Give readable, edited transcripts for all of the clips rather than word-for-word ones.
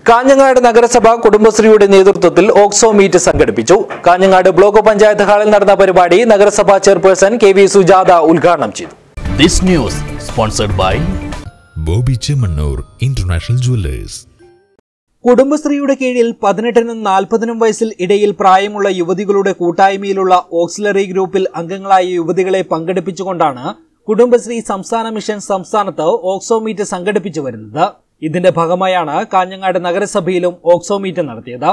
കാഞ്ഞങ്ങാട് നഗരസഭ കുടുംബശ്രീയുടെ നേതൃത്വത്തിൽ ഓക്സോ മീറ്റ് സംഘടിപ്പിച്ചു. കാഞ്ഞങ്ങാട് ബ്ലോക്ക് പഞ്ചായത്ത് ഹാളിൽ നടന്ന പരിപാടി നഗരസഭാ ചെയർപേഴ്സൺ കെ.വി. സുജാത ഉദ്ഘാടനം ചെയ്തു. This news sponsored by Bobby Chemmanur international jewellers. കുടുംബശ്രീയുടെ കീഴിൽ 18നും 40നും വയസ്സിൽ ഇടയിൽ പ്രായമുള്ള യുവതികളുടെ കൂട്ടായ്മയിലുള്ള ഓക്സിലറി ഗ്രൂപ്പിൽ അംഗങ്ങളായ യുവതികളെ പങ്കെടുപ്പിച്ചുകൊണ്ടാണ് കുടുംബശ്രീ സംസ്ഥാന മിഷൻ സംസ്ഥാനത്ത് ഓക്സോ മീറ്റ് സംഘടിപ്പിച്ചു വരുന്നത്. ഇതിന്റെ ഭാഗമായാണ് കാഞ്ഞങ്ങാട് നഗരസഭയിലും ഓക്സോ മീറ്റ് നടത്തിയത്.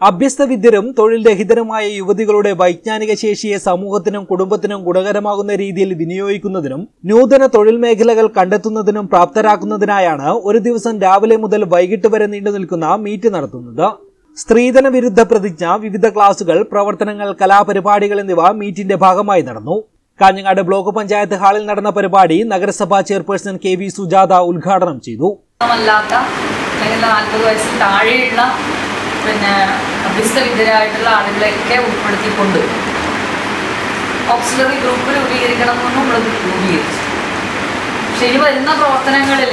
അഭ്യസ്ത വിദ്യരും തൊഴിൽ രഹിതരുമായ യുവതികളുടെ വൈജ്ഞാനിക ശേഷിയെ സമൂഹത്തിനും കുടുംബത്തിനും ഗുണകരമാകുന്ന രീതിയിൽ വിനിയോഗിക്കുന്നതിനും നൂതന തൊഴിൽ മേഖലകൾ കണ്ടെത്തുന്നതിനും പ്രാപ്തരാക്കുന്നതിനായാണ് ഒരു ദിവസം രാവിലെ മുതൽ വൈകിട്ട് വരെ നീണ്ടു നിൽക്കുന്ന മീറ്റ് നടത്തുന്നത്. സ്ത്രീധന വിരുദ്ധ പ്രതിജ്ഞ, വിവിധ ക്ലാസുകൾ, പ്രവർത്തനങ്ങൾ, കലാപരിപാടികൾ എന്നിവ മീറ്റിന്റെ ഭാഗമായി നടന്നു. കാഞ്ഞങ്ങാട് ബ്ലോക്ക് പഞ്ചായത്ത് ഹാളിൽ നടന്ന പരിപാടി നഗരസഭാ ചെയർപേഴ്സൺ കെ.വി. സുജാത ഉദ്ഘാടനം ചെയ്തു. 40 വയസ്സിൽ താഴെയുള്ള അഭ്യസ്തവിദ്യരായിട്ടുള്ള ആളുകളെയൊക്കെ ഉൾപ്പെടുത്തിക്കൊണ്ട് ഓക്സിലറി ഗ്രൂപ്പ് രൂപീകരിക്കണമെന്നും നമ്മൾ രൂപീകരിച്ചു. പക്ഷെ ഈ വരുന്ന പ്രവർത്തനങ്ങളിൽ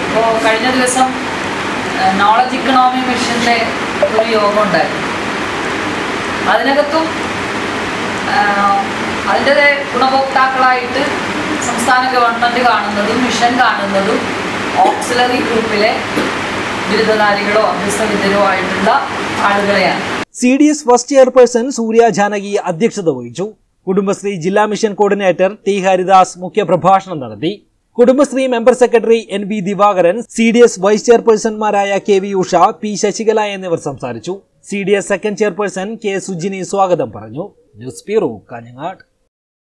ഇപ്പോൾ കഴിഞ്ഞ ദിവസം നോളജ് ഇക്കണോമി മിഷൻ്റെ ഒരു യോഗം ഉണ്ടായിരുന്നു. അതിനകത്തും അതിൻ്റെ ഗുണഭോക്താക്കളായിട്ട് സംസ്ഥാന ഗവൺമെൻറ് കാണുന്നതും മിഷൻ കാണുന്നതും ഓക്സിലറി ഗ്രൂപ്പിലെ ബിരുദധാരികളോ അഭ്യസ്തവിദ്യരോ ആയിട്ടുള്ള ആളുകളെയാണ്. CDS ഫസ്റ്റ് ചെയർപേഴ്സൺ സൂര്യ ജാനകി അധ്യക്ഷത വഹിച്ചു. കുടുംബശ്രീ ജില്ലാ മിഷൻ കോർഡിനേറ്റർ ടി ഹരിദാസ് മുഖ്യപ്രഭാഷണം നടത്തി. Kudumbashree member secretary NB Divakaran, CDS vice ചെയർപേഴ്സൺമാരായ KV ഉഷ, P ശശികല എന്നിവർ സംസാരിച്ചു. CDS second chairperson K Sujini സ്വാഗതം പറഞ്ഞു. News bureau, Kanhangad.